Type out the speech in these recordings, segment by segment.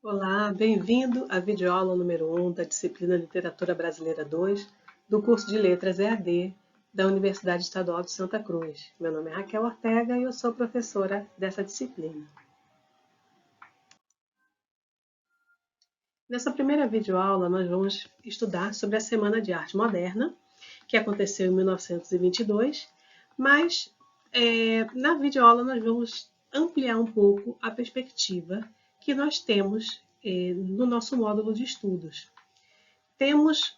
Olá, bem-vindo à videoaula número 1 da disciplina Literatura Brasileira 2 do curso de Letras EAD da Universidade Estadual de Santa Cruz. Meu nome é Raquel Ortega e eu sou professora dessa disciplina. Nessa primeira videoaula, nós vamos estudar sobre a Semana de Arte Moderna, que aconteceu em 1922, mas na videoaula nós vamos ampliar um pouco a perspectiva que nós temos no nosso módulo de estudos. Temos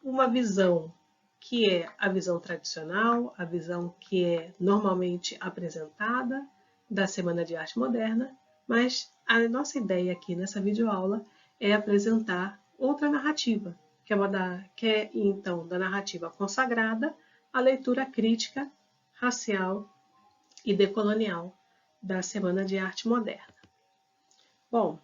uma visão que é a visão tradicional, a visão que é normalmente apresentada da Semana de Arte Moderna, mas a nossa ideia aqui nessa videoaula é apresentar outra narrativa, que é então da narrativa consagrada à leitura crítica, racial e decolonial da Semana de Arte Moderna. Bom,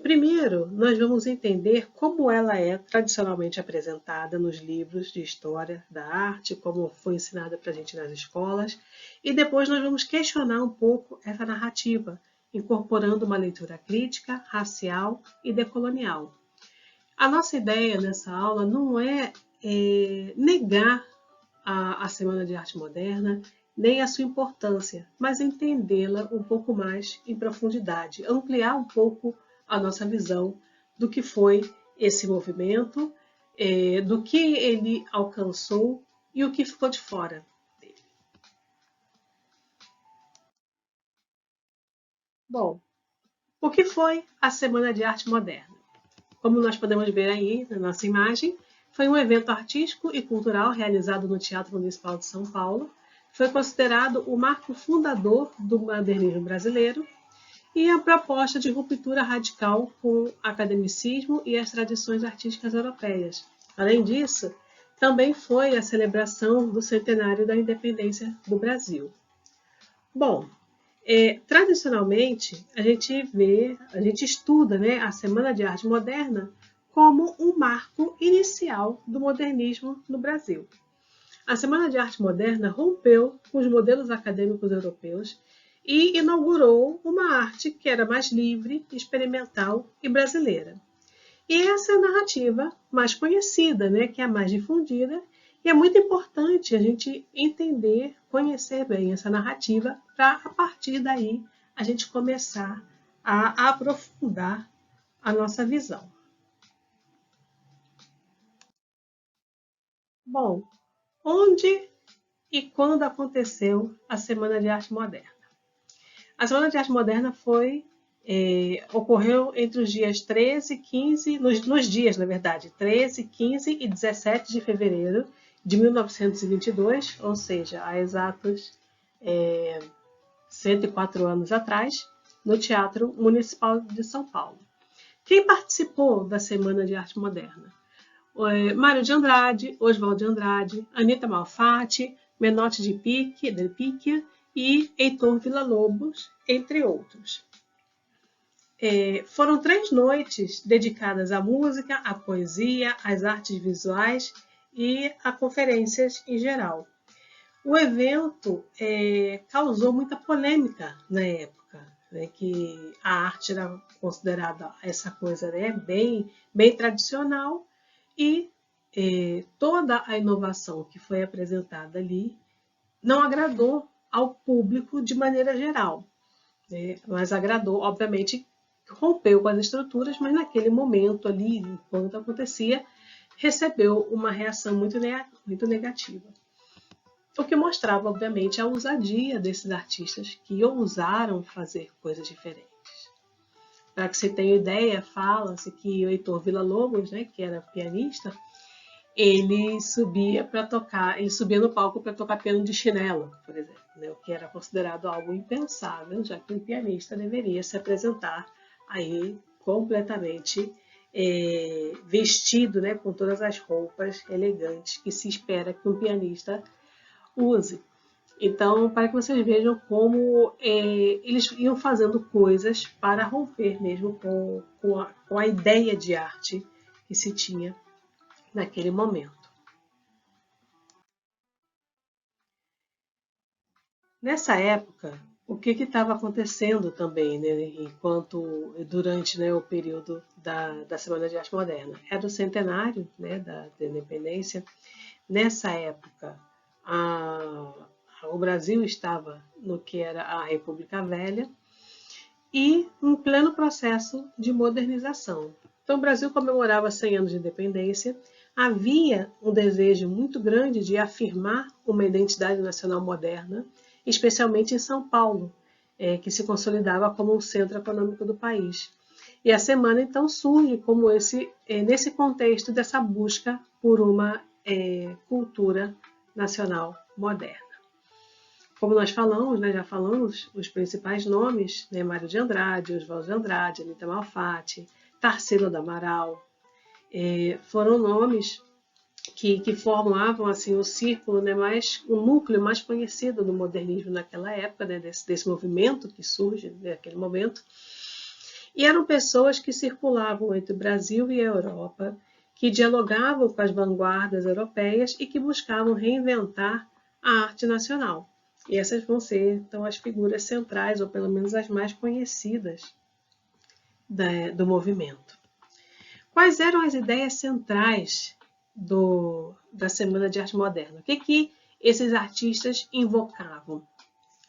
primeiro, nós vamos entender como ela é tradicionalmente apresentada nos livros de história da arte, como foi ensinada para a gente nas escolas, e depois nós vamos questionar um pouco essa narrativa, incorporando uma leitura crítica, racial e decolonial. A nossa ideia nessa aula não é negar a Semana de Arte Moderna, nem a sua importância, mas entendê-la um pouco mais em profundidade, ampliar um pouco a nossa visão do que foi esse movimento, do que ele alcançou e o que ficou de fora dele. Bom, o que foi a Semana de Arte Moderna? Como nós podemos ver aí na nossa imagem, foi um evento artístico e cultural realizado no Teatro Municipal de São Paulo. Foi considerado o marco fundador do modernismo brasileiro e a proposta de ruptura radical com o academicismo e as tradições artísticas europeias. Além disso, também foi a celebração do centenário da independência do Brasil. Bom, tradicionalmente, a gente estuda, né, a Semana de Arte Moderna como um marco inicial do modernismo no Brasil. A Semana de Arte Moderna rompeu com os modelos acadêmicos europeus e inaugurou uma arte que era mais livre, experimental e brasileira. E essa é a narrativa mais conhecida, né, que é a mais difundida, e é muito importante a gente entender, conhecer bem essa narrativa, para a partir daí a gente começar a aprofundar a nossa visão. Bom, onde e quando aconteceu a Semana de Arte Moderna? A Semana de Arte Moderna ocorreu entre os dias 13 e 15, nos dias, na verdade, 13, 15 e 17 de fevereiro de 1922, ou seja, há exatos 104 anos atrás, no Teatro Municipal de São Paulo. Quem participou da Semana de Arte Moderna? Mário de Andrade, Oswald de Andrade, Anita Malfatti, Menotti del Picchia e Heitor Villa-Lobos, entre outros. Foram 3 noites dedicadas à música, à poesia, às artes visuais e a conferências em geral. O evento causou muita polêmica na época, né, que a arte era considerada essa coisa, né, bem tradicional, e toda a inovação que foi apresentada ali não agradou ao público de maneira geral, né, mas agradou, obviamente, rompeu com as estruturas, mas naquele momento ali, enquanto acontecia, recebeu uma reação muito negativa. O que mostrava, obviamente, a ousadia desses artistas que ousaram fazer coisas diferentes. Para que você tenha ideia, fala-se que o Heitor Villa-Lobos, né, que era pianista, ele subia no palco para tocar piano de chinelo, por exemplo, né, o que era considerado algo impensável, já que um pianista deveria se apresentar aí completamente vestido, né, com todas as roupas elegantes que se espera que um pianista use. Então, para que vocês vejam como eles iam fazendo coisas para romper mesmo com a ideia de arte que se tinha naquele momento. Nessa época, o que estava acontecendo também, né, durante, né, o período da Semana de Arte Moderna. Era o centenário, né, da independência. Nessa época, o Brasil estava no que era a República Velha e em pleno processo de modernização. Então, o Brasil comemorava 100 anos de independência. Havia um desejo muito grande de afirmar uma identidade nacional moderna, especialmente em São Paulo, que se consolidava como um centro econômico do país. E a semana, então, surge como nesse contexto dessa busca por uma cultura nacional moderna. Como nós falamos, né, já falamos, os principais nomes, né, Mário de Andrade, Oswaldo de Andrade, Anita Malfatti, Tarsila do Amaral, foram nomes que formavam assim, o círculo, né, o núcleo mais conhecido do modernismo naquela época, né, desse movimento que surge naquele momento. E eram pessoas que circulavam entre o Brasil e a Europa, que dialogavam com as vanguardas europeias e que buscavam reinventar a arte nacional. E essas vão ser, então, as figuras centrais, ou pelo menos as mais conhecidas do movimento. Quais eram as ideias centrais da Semana de Arte Moderna? O que esses artistas invocavam?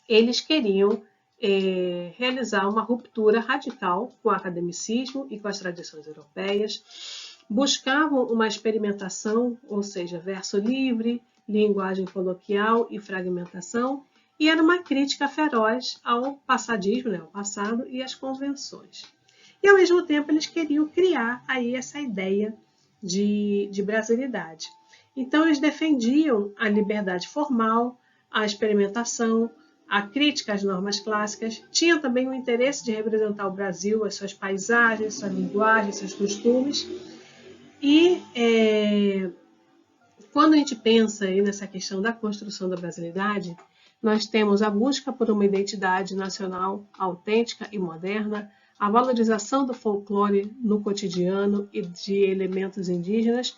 Eles queriam realizar uma ruptura radical com o academicismo e com as tradições europeias, buscavam uma experimentação, ou seja, verso livre, linguagem coloquial e fragmentação, e era uma crítica feroz ao passadismo, né, ao passado e às convenções. E, ao mesmo tempo, eles queriam criar aí essa ideia de brasilidade. Então, eles defendiam a liberdade formal, a experimentação, a crítica às normas clássicas, tinham também o interesse de representar o Brasil, as suas paisagens, sua linguagem, seus costumes. E quando a gente pensa aí nessa questão da construção da brasilidade, nós temos a busca por uma identidade nacional autêntica e moderna, a valorização do folclore no cotidiano e de elementos indígenas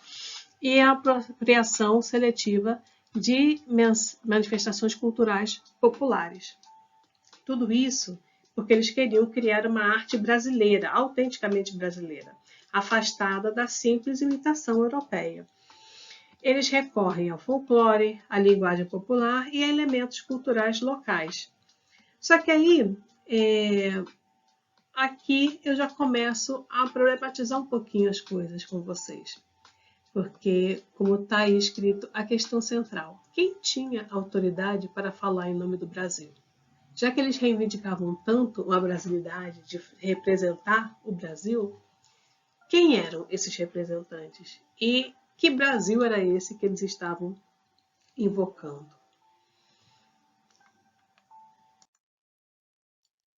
e a apropriação seletiva de manifestações culturais populares. Tudo isso porque eles queriam criar uma arte brasileira, autenticamente brasileira, afastada da simples imitação europeia. Eles recorrem ao folclore, à linguagem popular e a elementos culturais locais. Só que aí, aqui eu já começo a problematizar um pouquinho as coisas com vocês. Porque, como está aí escrito, a questão central. Quem tinha autoridade para falar em nome do Brasil? Já que eles reivindicavam tanto a brasilidade de representar o Brasil, quem eram esses representantes? E que Brasil era esse que eles estavam invocando?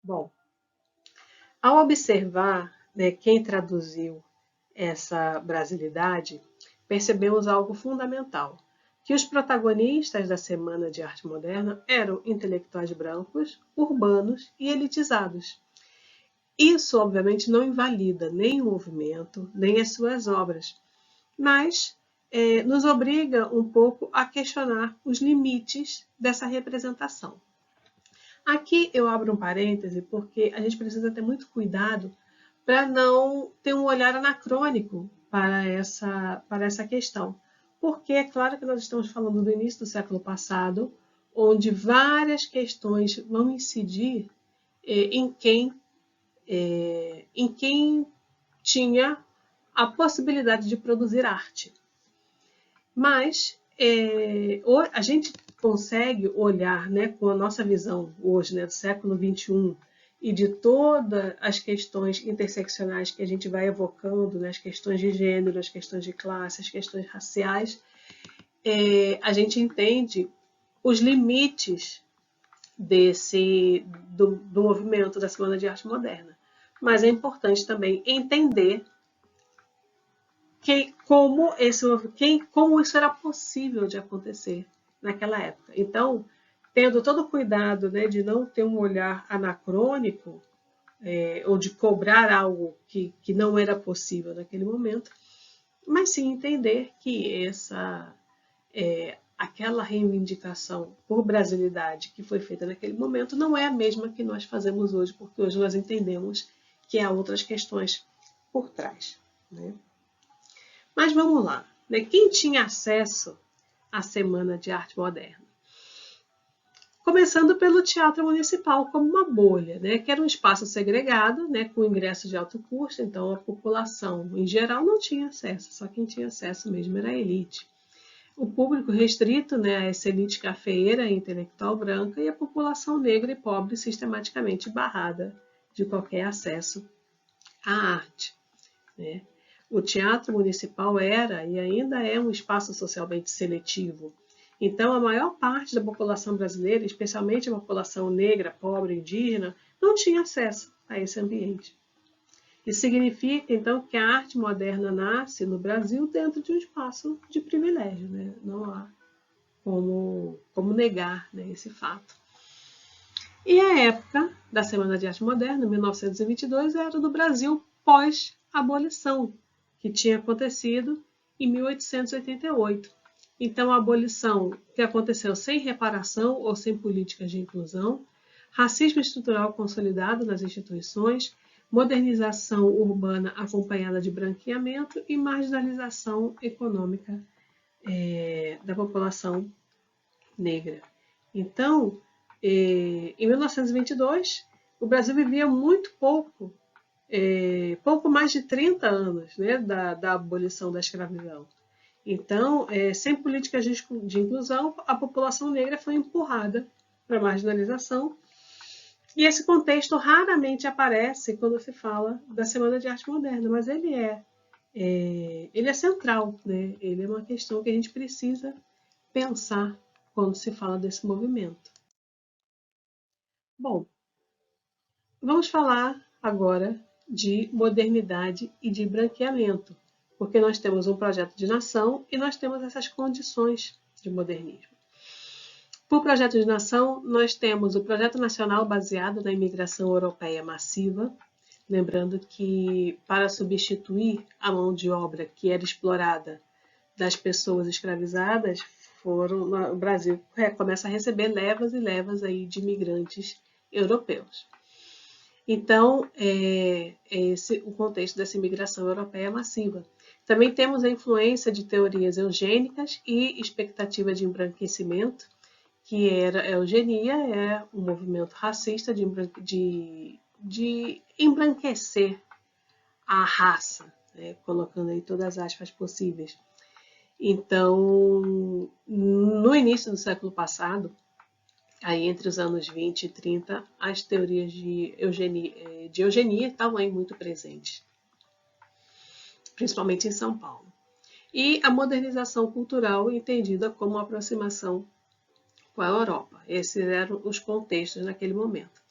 Bom, ao observar, né, quem traduziu essa brasilidade, percebemos algo fundamental, que os protagonistas da Semana de Arte Moderna eram intelectuais brancos, urbanos e elitizados. Isso, obviamente, não invalida nem o movimento, nem as suas obras, mas nos obriga um pouco a questionar os limites dessa representação. Aqui eu abro um parêntese porque a gente precisa ter muito cuidado para não ter um olhar anacrônico para essa questão. Porque é claro que nós estamos falando do início do século passado, onde várias questões vão incidir em quem tinha a possibilidade de produzir arte. Mas a gente consegue olhar, né, com a nossa visão hoje, né, do século XXI, e de todas as questões interseccionais que a gente vai evocando, né, as questões de gênero, as questões de classe, as questões raciais, a gente entende os limites do movimento da Semana de Arte Moderna. Mas é importante também entender como isso era possível de acontecer naquela época. Então, tendo todo o cuidado, né, de não ter um olhar anacrônico, ou de cobrar algo que não era possível naquele momento, mas sim entender que aquela reivindicação por brasilidade que foi feita naquele momento não é a mesma que nós fazemos hoje, porque hoje nós entendemos que há outras questões por trás, né? Mas vamos lá, né? Quem tinha acesso à Semana de Arte Moderna? Começando pelo Teatro Municipal como uma bolha, né? Que era um espaço segregado, né? Com ingresso de alto custo, então a população em geral não tinha acesso, só quem tinha acesso mesmo era a elite. O público restrito, né, a essa elite cafeeira e intelectual branca, e a população negra e pobre sistematicamente barrada de qualquer acesso à arte, né? O Teatro Municipal era e ainda é um espaço socialmente seletivo. Então, a maior parte da população brasileira, especialmente a população negra, pobre, indígena, não tinha acesso a esse ambiente. Isso significa, então, que a arte moderna nasce no Brasil dentro de um espaço de privilégio, né? Não há como negar, né, esse fato. E a época da Semana de Arte Moderna, 1922, era do Brasil pós-abolição, que tinha acontecido em 1888. Então, a abolição que aconteceu sem reparação ou sem políticas de inclusão, racismo estrutural consolidado nas instituições, modernização urbana acompanhada de branqueamento e marginalização econômica da população negra. Então, em 1922, o Brasil vivia muito pouco, pouco mais de 30 anos, né, da abolição da escravidão. Então, sem políticas de inclusão, a população negra foi empurrada para a marginalização. E esse contexto raramente aparece quando se fala da Semana de Arte Moderna, mas ele é central, né? Ele é uma questão que a gente precisa pensar quando se fala desse movimento. Bom, vamos falar agora de modernidade e de branqueamento, porque nós temos um projeto de nação e nós temos essas condições de modernismo. Por projeto de nação, nós temos o Projeto Nacional baseado na imigração europeia massiva, lembrando que para substituir a mão de obra que era explorada das pessoas escravizadas, o Brasil começa a receber levas e levas aí de imigrantes europeus. Então, é esse o contexto dessa imigração europeia massiva. Também temos a influência de teorias eugênicas e expectativa de embranquecimento, que era a eugenia, é um movimento racista de embranquecer a raça, né, colocando aí todas as aspas possíveis. Então, no início do século passado, aí entre os anos 20 e 30, as teorias de eugenia estavam aí muito presentes, principalmente em São Paulo. E a modernização cultural entendida como aproximação com a Europa. Esses eram os contextos naquele momento.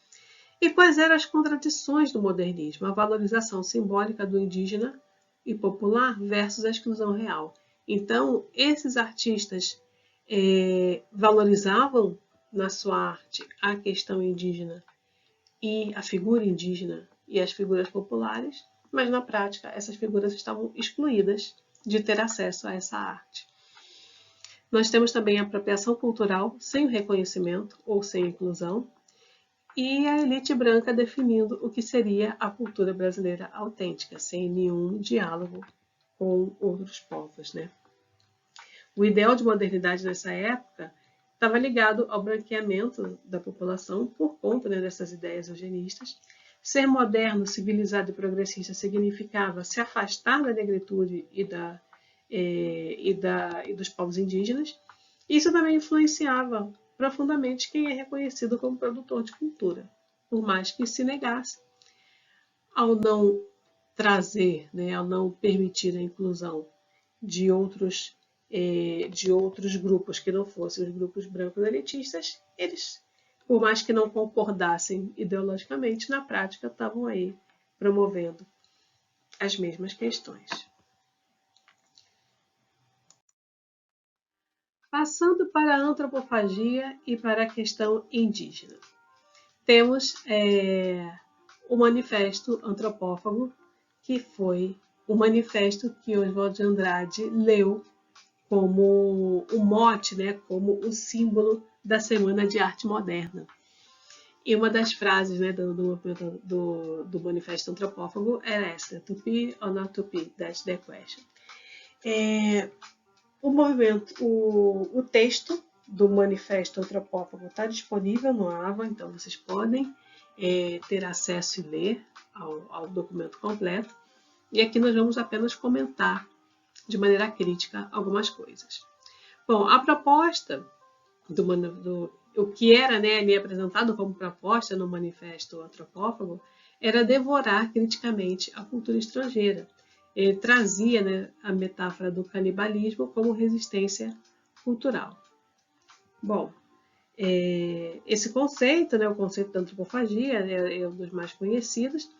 E quais eram as contradições do modernismo? A valorização simbólica do indígena e popular versus a exclusão real. Então, esses artistas valorizavam na sua arte a questão indígena e a figura indígena e as figuras populares, mas na prática essas figuras estavam excluídas de ter acesso a essa arte. Nós temos também a apropriação cultural sem o reconhecimento ou sem inclusão, e a elite branca definindo o que seria a cultura brasileira autêntica, sem nenhum diálogo com outros povos, né? O ideal de modernidade nessa época estava ligado ao branqueamento da população por conta, né, dessas ideias eugenistas. Ser moderno, civilizado e progressista significava se afastar da negritude e dos povos indígenas. Isso também influenciava profundamente quem é reconhecido como produtor de cultura, por mais que se negasse ao não trazer, né, ao não permitir a inclusão de outros grupos que não fossem os grupos brancos elitistas. Eles, por mais que não concordassem ideologicamente, na prática estavam aí promovendo as mesmas questões. Passando para a antropofagia e para a questão indígena. Temos o Manifesto Antropófago, que foi o manifesto que Oswald de Andrade leu como o mote, né, como o símbolo da Semana de Arte Moderna. E uma das frases, né, do Manifesto Antropófago era essa: to be or not to be, that's the question. O movimento, o texto do Manifesto Antropófago está disponível no AVA, então vocês podem ter acesso e ler ao documento completo. E aqui nós vamos apenas comentar de maneira crítica algumas coisas. Bom, a proposta o que era, né, ali apresentado como proposta no Manifesto Antropófago era devorar criticamente a cultura estrangeira. Ele trazia, né, a metáfora do canibalismo como resistência cultural. Bom, esse conceito, né, o conceito da antropofagia, é um dos mais conhecidos,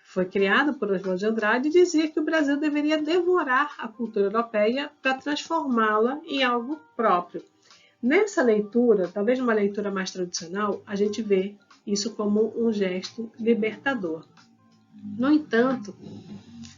foi criado por Oswald de Andrade e dizia que o Brasil deveria devorar a cultura europeia para transformá-la em algo próprio. Nessa leitura, talvez uma leitura mais tradicional, a gente vê isso como um gesto libertador. No entanto,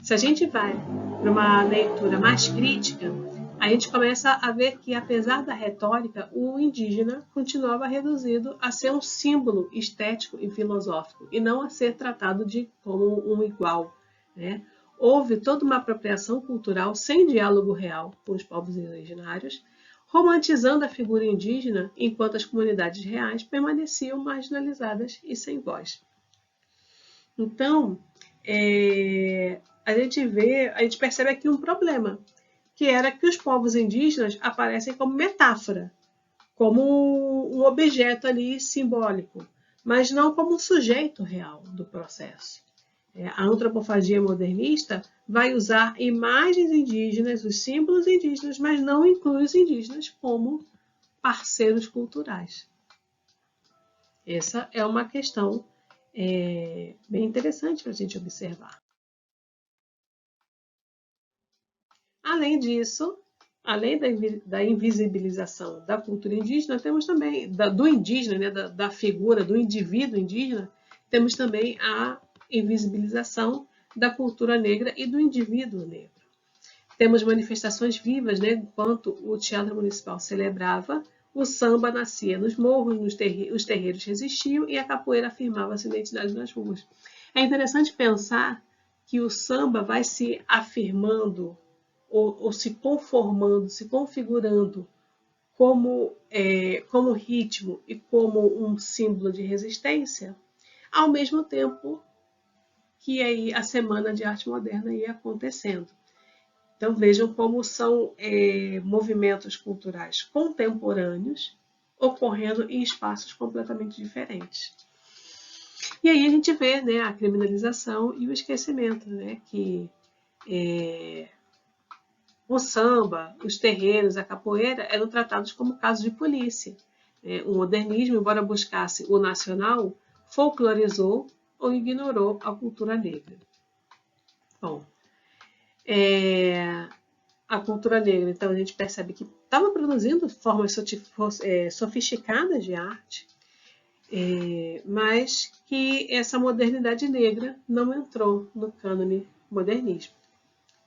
se a gente vai para uma leitura mais crítica, a gente começa a ver que, apesar da retórica, o indígena continuava reduzido a ser um símbolo estético e filosófico, e não a ser tratado como um igual, né? Houve toda uma apropriação cultural sem diálogo real com os povos originários, romantizando a figura indígena, enquanto as comunidades reais permaneciam marginalizadas e sem voz. Então, a gente percebe aqui um problema, que era que os povos indígenas aparecem como metáfora, como um objeto ali simbólico, mas não como um sujeito real do processo. A antropofagia modernista vai usar imagens indígenas, os símbolos indígenas, mas não inclui os indígenas como parceiros culturais. Essa é uma questão bem interessante para a gente observar. Além disso, além da invisibilização da cultura indígena, temos também, do indígena, né, da figura do indivíduo indígena, temos também a invisibilização da cultura negra e do indivíduo negro. Temos manifestações vivas, né, enquanto o Teatro Municipal celebrava, o samba nascia nos morros, os terreiros resistiam e a capoeira afirmava sua identidade nas ruas. É interessante pensar que o samba vai se afirmando ou se conformando, se configurando como ritmo e como um símbolo de resistência, ao mesmo tempo que aí a Semana de Arte Moderna ia acontecendo. Então vejam como são movimentos culturais contemporâneos ocorrendo em espaços completamente diferentes. E aí a gente vê, né, a criminalização e o esquecimento, né, que o samba, os terreiros, a capoeira eram tratados como casos de polícia. O modernismo, embora buscasse o nacional, folclorizou ou ignorou a cultura negra. Bom, a cultura negra, então a gente percebe que estava produzindo formas sofisticadas de arte, mas que essa modernidade negra não entrou no cânone modernismo.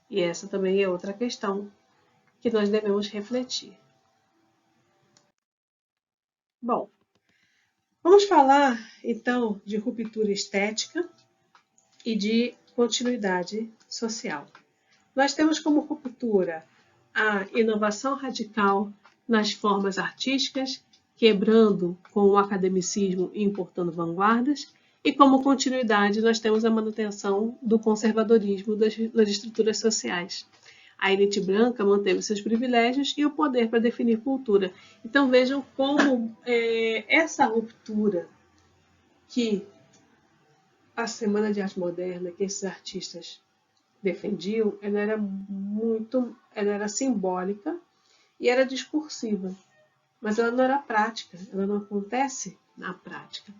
E essa também é outra questão que nós devemos refletir. Bom, vamos falar então de ruptura estética e de continuidade social. Nós temos como ruptura a inovação radical nas formas artísticas, quebrando com o academicismo e importando vanguardas, e como continuidade nós temos a manutenção do conservadorismo das estruturas sociais. A elite branca manteve seus privilégios e o poder para definir cultura. Então vejam como essa ruptura que a Semana de Arte Moderna, que esses artistas defendiam, ela era simbólica e era discursiva, mas ela não era prática, ela não acontece na prática.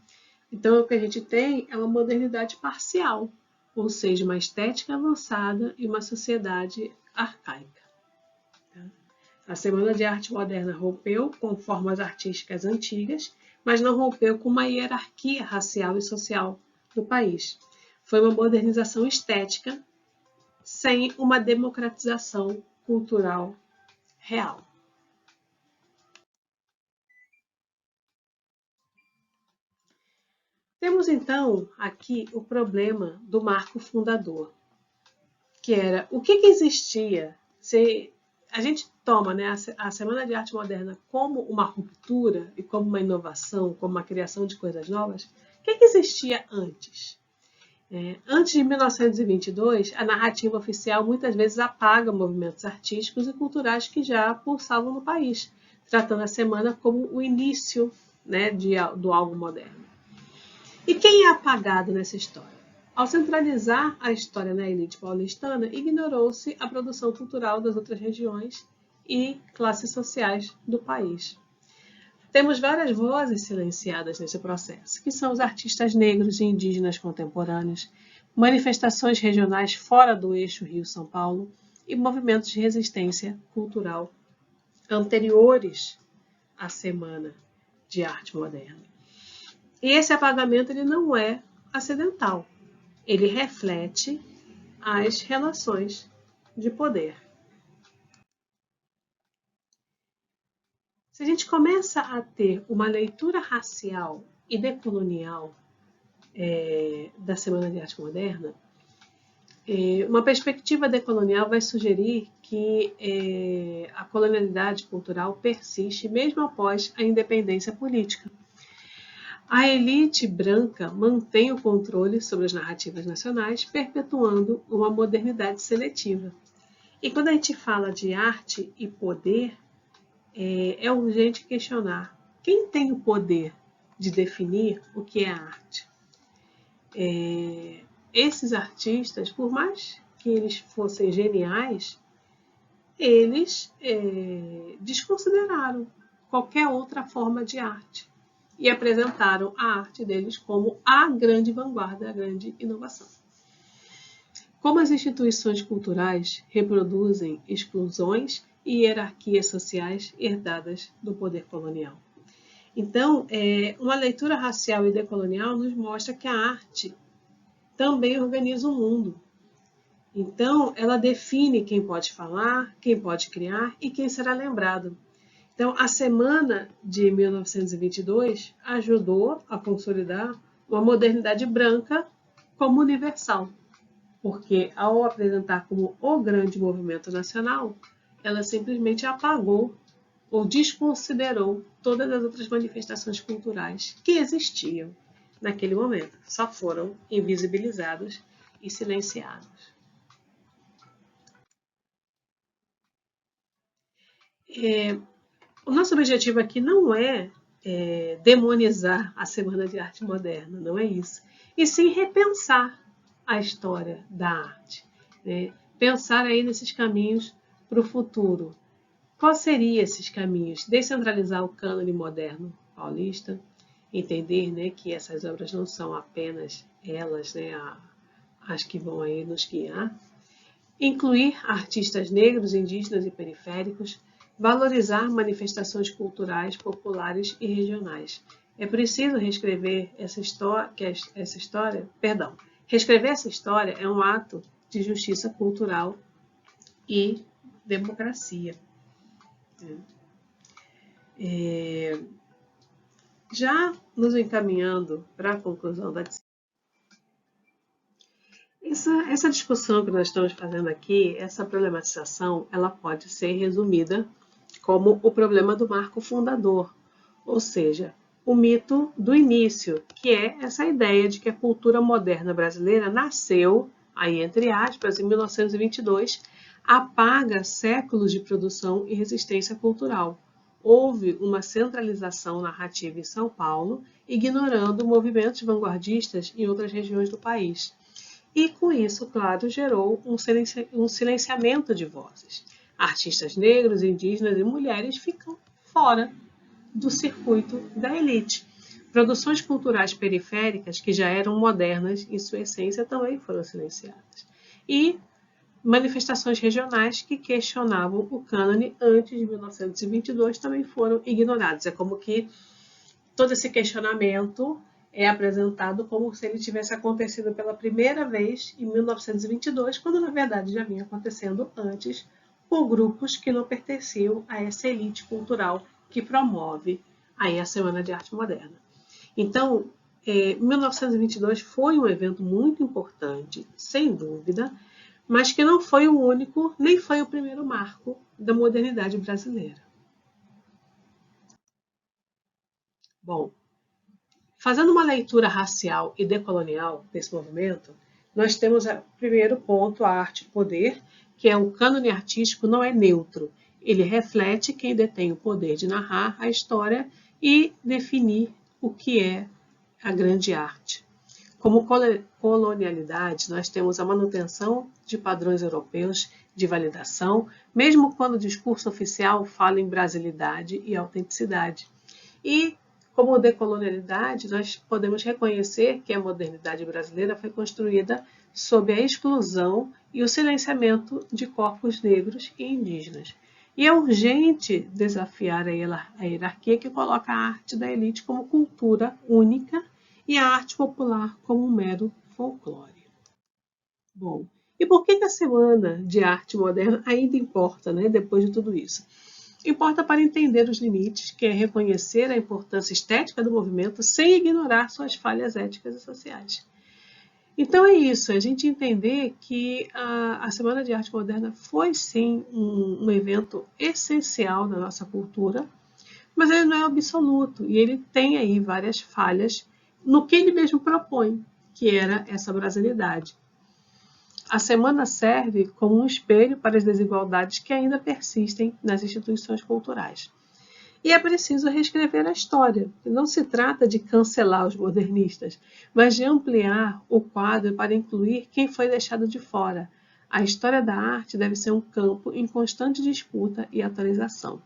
Então o que a gente tem é uma modernidade parcial, ou seja, uma estética avançada e uma sociedade arcaica. A Semana de Arte Moderna rompeu com formas artísticas antigas, mas não rompeu com uma hierarquia racial e social do país. Foi uma modernização estética sem uma democratização cultural real. Temos então aqui o problema do marco fundador, que era o que existia. Se a gente toma, né, a Semana de Arte Moderna como uma ruptura e como uma inovação, como uma criação de coisas novas, o que existia antes? Antes de 1922, a narrativa oficial muitas vezes apaga movimentos artísticos e culturais que já pulsavam no país, tratando a semana como o início, né, do algo moderno. E quem é apagado nessa história? Ao centralizar a história na elite paulistana, ignorou-se a produção cultural das outras regiões e classes sociais do país. Temos várias vozes silenciadas nesse processo, que são os artistas negros e indígenas contemporâneos, manifestações regionais fora do eixo Rio-São Paulo e movimentos de resistência cultural anteriores à Semana de Arte Moderna. E esse apagamento ele não é acidental, ele reflete as relações de poder. Se a gente começa a ter uma leitura racial e decolonial da Semana de Arte Moderna, uma perspectiva decolonial vai sugerir que a colonialidade cultural persiste mesmo após a independência política. A elite branca mantém o controle sobre as narrativas nacionais, perpetuando uma modernidade seletiva. E quando a gente fala de arte e poder, é urgente questionar quem tem o poder de definir o que é arte. Esses artistas, por mais que eles fossem geniais, eles desconsideraram qualquer outra forma de arte e apresentaram a arte deles como a grande vanguarda, a grande inovação. Como as instituições culturais reproduzem exclusões e hierarquias sociais herdadas do poder colonial. Então, uma leitura racial e decolonial nos mostra que a arte também organiza o mundo. Então, ela define quem pode falar, quem pode criar e quem será lembrado. Então, a Semana de 1922 ajudou a consolidar uma modernidade branca como universal, porque ao apresentar como o grande movimento nacional, ela simplesmente apagou ou desconsiderou todas as outras manifestações culturais que existiam naquele momento, só foram invisibilizados e silenciados. O nosso objetivo aqui não é demonizar a Semana de Arte Moderna, não é isso. E sim repensar a história da arte. Né? Pensar aí nesses caminhos para o futuro. Quais seriam esses caminhos? Descentralizar o cânone moderno paulista, entender, né, que essas obras não são apenas elas, né, as que vão aí nos guiar. Incluir artistas negros, indígenas e periféricos, valorizar manifestações culturais, populares e regionais. É preciso reescrever essa história, reescrever essa história é um ato de justiça cultural e democracia. Já nos encaminhando para a conclusão da essa discussão que nós estamos fazendo aqui, essa problematização, ela pode ser resumida como o problema do marco fundador, ou seja, o mito do início, que é essa ideia de que a cultura moderna brasileira nasceu, aí entre aspas, em 1922, apaga séculos de produção e resistência cultural. Houve uma centralização narrativa em São Paulo, ignorando movimentos vanguardistas em outras regiões do país. E com isso, claro, gerou um silenciamento de vozes. Artistas negros, indígenas e mulheres ficam fora do circuito da elite. Produções culturais periféricas, que já eram modernas em sua essência, também foram silenciadas. E manifestações regionais que questionavam o cânone antes de 1922 também foram ignoradas. É como que todo esse questionamento é apresentado como se ele tivesse acontecido pela primeira vez em 1922, quando na verdade já vinha acontecendo antes por grupos que não pertenciam a essa elite cultural que promove aí a Semana de Arte Moderna. Então, 1922 foi um evento muito importante, sem dúvida, mas que não foi o único, nem foi o primeiro marco da modernidade brasileira. Bom, fazendo uma leitura racial e decolonial desse movimento, nós temos, primeiro ponto, a arte e o poder, que é o cânone artístico não é neutro. Ele reflete quem detém o poder de narrar a história e definir o que é a grande arte. Como colonialidade, nós temos a manutenção de padrões europeus de validação, mesmo quando o discurso oficial fala em brasilidade e autenticidade. E, como decolonialidade, nós podemos reconhecer que a modernidade brasileira foi construída sob a exclusão e o silenciamento de corpos negros e indígenas. E é urgente desafiar a hierarquia que coloca a arte da elite como cultura única e a arte popular como um mero folclore. Bom, e por que a Semana de Arte Moderna ainda importa, né, depois de tudo isso? Importa para entender os limites, que é reconhecer a importância estética do movimento sem ignorar suas falhas éticas e sociais. Então é isso, a gente entender que a Semana de Arte Moderna foi sim um evento essencial da nossa cultura, mas ele não é absoluto e ele tem aí várias falhas no que ele mesmo propõe, que era essa brasilidade. A semana serve como um espelho para as desigualdades que ainda persistem nas instituições culturais. E é preciso reescrever a história. Não se trata de cancelar os modernistas, mas de ampliar o quadro para incluir quem foi deixado de fora. A história da arte deve ser um campo em constante disputa e atualização.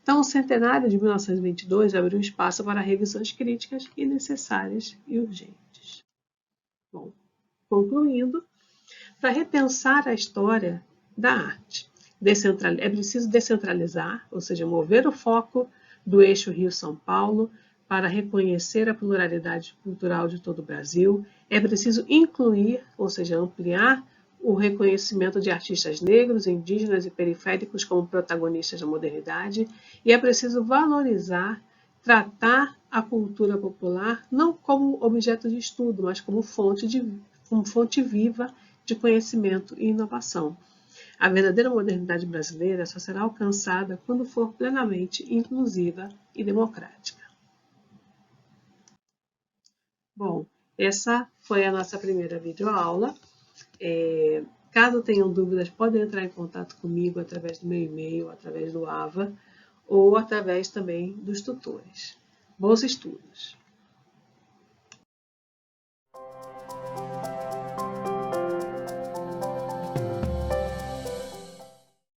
Então, o centenário de 1922 abriu espaço para revisões críticas e necessárias e urgentes. Bom, concluindo, para repensar a história da arte, é preciso descentralizar, ou seja, mover o foco do eixo Rio-São Paulo para reconhecer a pluralidade cultural de todo o Brasil. É preciso incluir, ou seja, ampliar o reconhecimento de artistas negros, indígenas e periféricos como protagonistas da modernidade, e é preciso valorizar, tratar a cultura popular não como objeto de estudo, mas como fonte viva de conhecimento e inovação. A verdadeira modernidade brasileira só será alcançada quando for plenamente inclusiva e democrática. Bom, essa foi a nossa primeira videoaula. Caso tenham dúvidas, podem entrar em contato comigo através do meu e-mail, através do AVA ou através também dos tutores. Bons estudos!